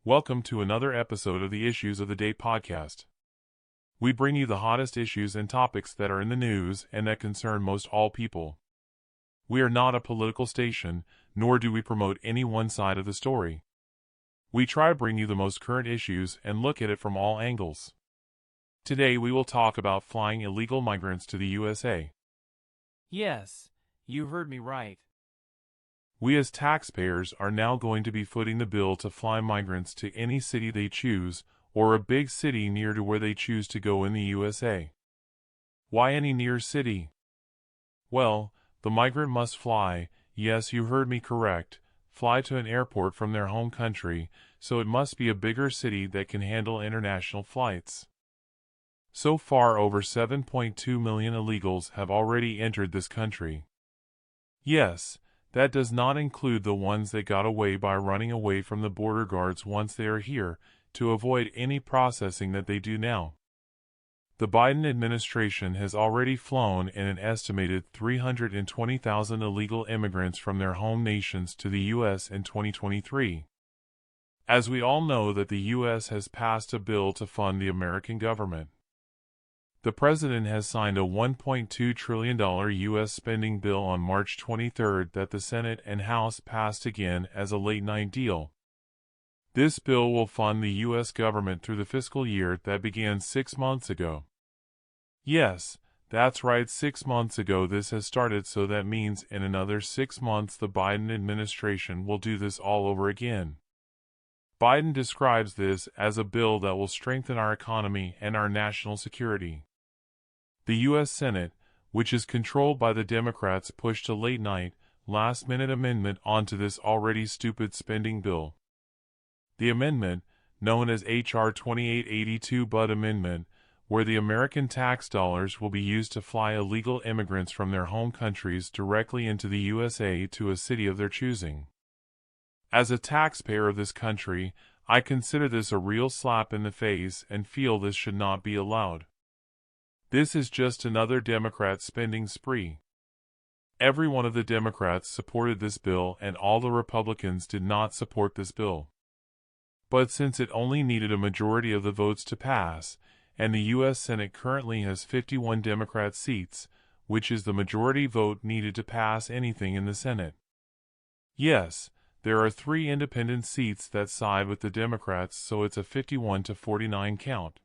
Welcome to another episode of the Issues of the Day podcast. We bring you the hottest issues and topics that are in the news and that concern most all people. We are not a political station, nor do we promote any one side of the story. We try to bring you the most current issues and look at it from all angles. Today we will talk about flying illegal migrants to the USA. Yes, you heard me right. We as taxpayers are now going to be footing the bill to fly migrants to any city they choose, or a big city near to where they choose to go in the USA. Why any near city? Well, the migrant must fly, yes, you heard me correct, fly to an airport from their home country, so it must be a bigger city that can handle international flights. So far over 7.2 million illegals have already entered this country. Yes, that does not include the ones that got away by running away from the border guards once they are here, to avoid any processing that they do now. The Biden administration has already flown in an estimated 320,000 illegal immigrants from their home nations to the U.S. in 2023. As we all know that the U.S. has passed a bill to fund the American government. The President has signed a $1.2 trillion U.S. spending bill on March 23 that the Senate and House passed again as a late-night deal. This bill will fund the U.S. government through the fiscal year that began 6 months ago. Yes, that's right, 6 months ago this has started, so that means in another 6 months the Biden administration will do this all over again. Biden describes this as a bill that will strengthen our economy and our national security. The U.S. Senate, which is controlled by the Democrats, pushed a late-night, last-minute amendment onto this already stupid spending bill. The amendment, known as H.R. 2882 Budd Amendment, where the American tax dollars will be used to fly illegal immigrants from their home countries directly into the USA to a city of their choosing. As a taxpayer of this country, I consider this a real slap in the face and feel this should not be allowed. This is just another Democrat spending spree. Every one of the Democrats supported this bill and all the Republicans did not support this bill. But since it only needed a majority of the votes to pass, and the U.S. Senate currently has 51 Democrat seats, which is the majority vote needed to pass anything in the Senate. Yes, there are 3 independent seats that side with the Democrats, so it's a 51-49 count.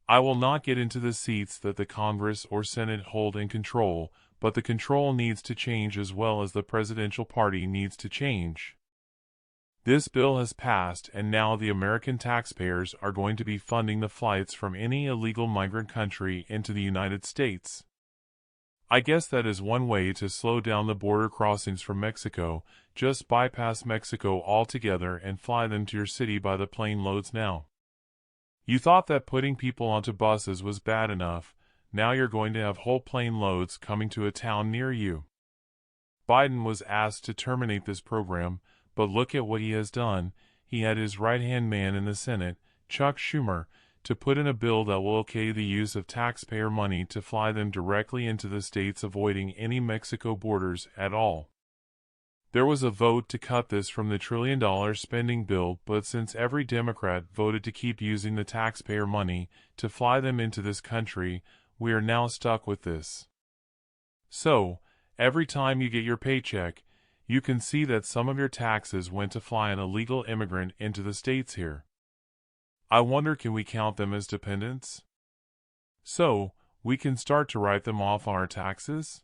I will not get into the seats that the Congress or Senate hold in control, but the control needs to change as well as the presidential party needs to change. This bill has passed and now the American taxpayers are going to be funding the flights from any illegal migrant country into the United States. I guess that is one way to slow down the border crossings from Mexico. Just bypass Mexico altogether and fly them to your city by the plane loads now. You thought that putting people onto buses was bad enough, now you're going to have whole plane loads coming to a town near you. Biden was asked to terminate this program, but look at what he has done. He had his right-hand man in the Senate, Chuck Schumer, to put in a bill that will okay the use of taxpayer money to fly them directly into the states, avoiding any Mexico borders at all. There was a vote to cut this from the trillion-dollar spending bill, but since every Democrat voted to keep using the taxpayer money to fly them into this country, we are now stuck with this. So, every time you get your paycheck, you can see that some of your taxes went to fly an illegal immigrant into the states here. I wonder, can we count them as dependents? So, we can start to write them off on our taxes?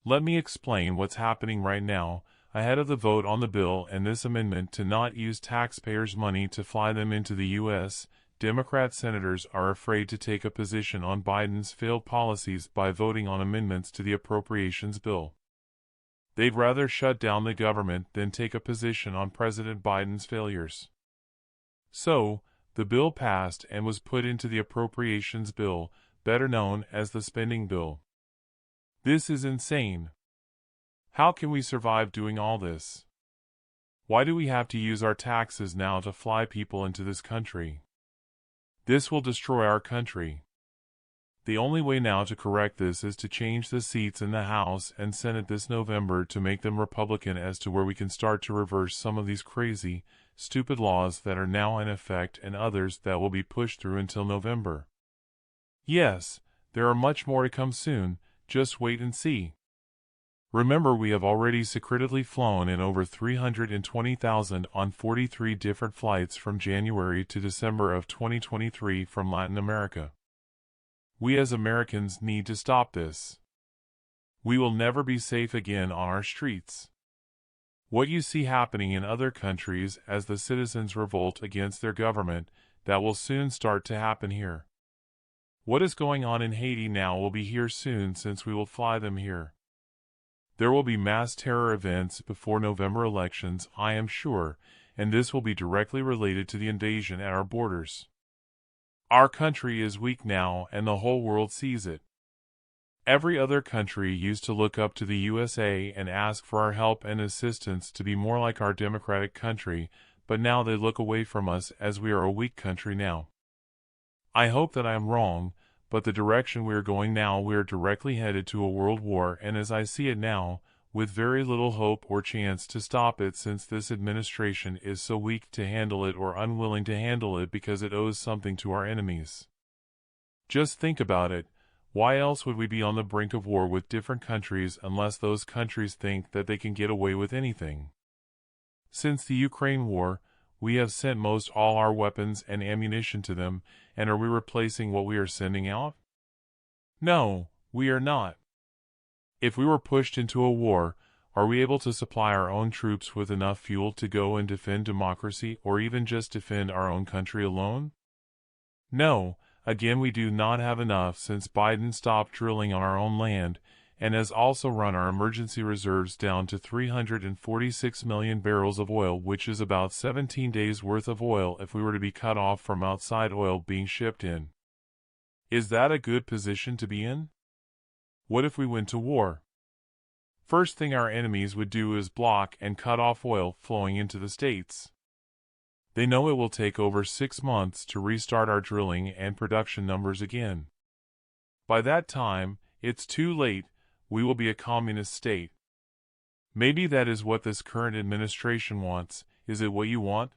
Let me explain what's happening right now, ahead of the vote on the bill and this amendment to not use taxpayers' money to fly them into the U.S. Democrat senators are afraid to take a position on Biden's failed policies by voting on amendments to the appropriations bill. They'd rather shut down the government than take a position on President Biden's failures. So, the bill passed and was put into the appropriations bill, better known as the spending bill. This is insane. How can we survive doing all this? Why do we have to use our taxes now to fly people into this country? This will destroy our country. The only way now to correct this is to change the seats in the House and Senate this November to make them Republican, as to where we can start to reverse some of these crazy, stupid laws that are now in effect and others that will be pushed through until November. Yes, there are much more to come soon, just wait and see. Remember, we have already secretly flown in over 320,000 on 43 different flights from January to December of 2023 from Latin America. We as Americans need to stop this. We will never be safe again on our streets. What you see happening in other countries as the citizens revolt against their government, that will soon start to happen here. What is going on in Haiti now will be here soon, since we will fly them here. There will be mass terror events before November elections, I am sure, and this will be directly related to the invasion at our borders. Our country is weak now, and the whole world sees it. Every other country used to look up to the USA and ask for our help and assistance to be more like our democratic country, but now they look away from us as we are a weak country now. I hope that I am wrong, but the direction we are going now, we are directly headed to a world war, and as I see it now, with very little hope or chance to stop it, since this administration is so weak to handle it or unwilling to handle it because it owes something to our enemies. Just think about it. Why else would we be on the brink of war with different countries unless those countries think that they can get away with anything? Since the Ukraine war, we have sent most all our weapons and ammunition to them, and are we replacing what we are sending out? No, we are not. If we were pushed into a war, are we able to supply our own troops with enough fuel to go and defend democracy, or even just defend our own country alone? No. Again, we do not have enough, since Biden stopped drilling on our own land, and has also run our emergency reserves down to 346 million barrels of oil, which is about 17 days' worth of oil if we were to be cut off from outside oil being shipped in. Is that a good position to be in? What if we went to war? First thing our enemies would do is block and cut off oil flowing into the States. They know it will take over 6 months to restart our drilling and production numbers again. By that time, it's too late, we will be a communist state. Maybe that is what this current administration wants. Is it what you want?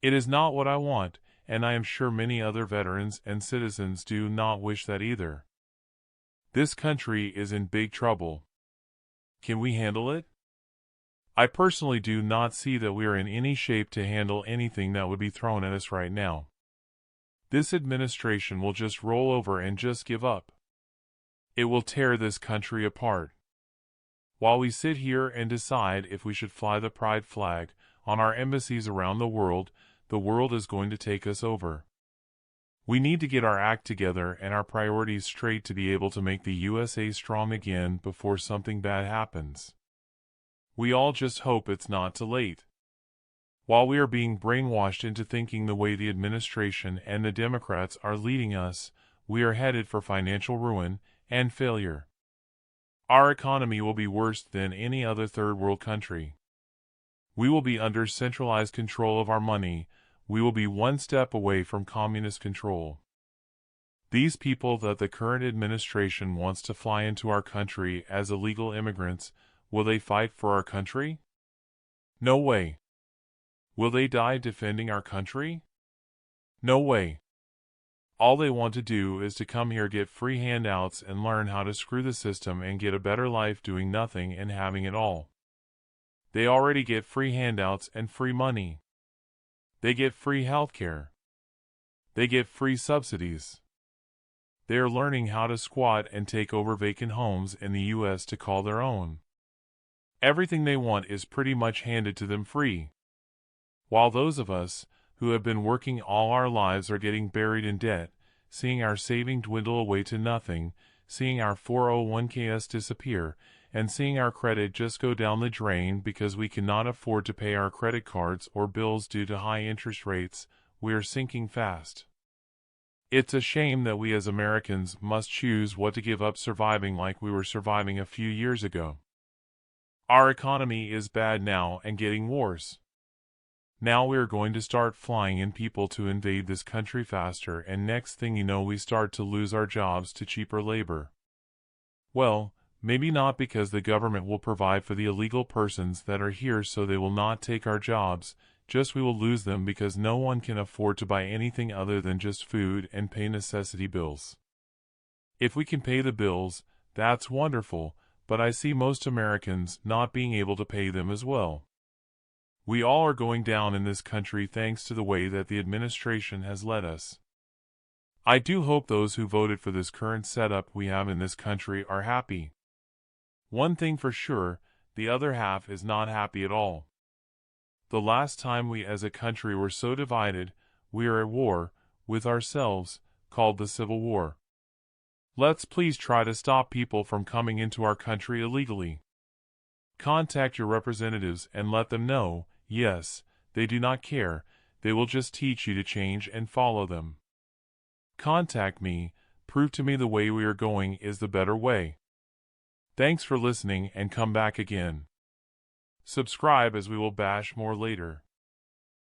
It is not what I want, and I am sure many other veterans and citizens do not wish that either. This country is in big trouble. Can we handle it? I personally do not see that we are in any shape to handle anything that would be thrown at us right now. This administration will just roll over and just give up. It will tear this country apart. While we sit here and decide if we should fly the pride flag on our embassies around the world is going to take us over. We need to get our act together and our priorities straight to be able to make the USA strong again before something bad happens. We all just hope it's not too late. While we are being brainwashed into thinking the way the administration and the Democrats are leading us, we are headed for financial ruin and failure. Our economy will be worse than any other third world country. We will be under centralized control of our money. We will be one step away from communist control. These people that the current administration wants to fly into our country as illegal immigrants, will they fight for our country? No way. Will they die defending our country? No way. All they want to do is to come here, get free handouts, and learn how to screw the system and get a better life doing nothing and having it all. They already get free handouts and free money. They get free health care. They get free subsidies. They are learning how to squat and take over vacant homes in the U.S. to call their own. Everything they want is pretty much handed to them free. While those of us, who have been working all our lives, are getting buried in debt, seeing our saving dwindle away to nothing, seeing our 401ks disappear, and seeing our credit just go down the drain because we cannot afford to pay our credit cards or bills due to high interest rates, we are sinking fast. It's a shame that we as Americans must choose what to give up surviving like we were surviving a few years ago. Our economy is bad now and getting worse. Now we are going to start flying in people to invade this country faster, and next thing you know we start to lose our jobs to cheaper labor. Well, maybe not, because the government will provide for the illegal persons that are here, so they will not take our jobs, just we will lose them because no one can afford to buy anything other than just food and pay necessity bills. If we can pay the bills, that's wonderful, but I see most Americans not being able to pay them as well. We all are going down in this country thanks to the way that the administration has led us. I do hope those who voted for this current setup we have in this country are happy. One thing for sure, the other half is not happy at all. The last time we as a country were so divided, we are at war with ourselves, called the Civil War. Let's please try to stop people from coming into our country illegally. Contact your representatives and let them know, yes, they do not care, they will just teach you to change and follow them. Contact me, prove to me the way we are going is the better way. Thanks for listening and come back again. Subscribe as we will bash more later.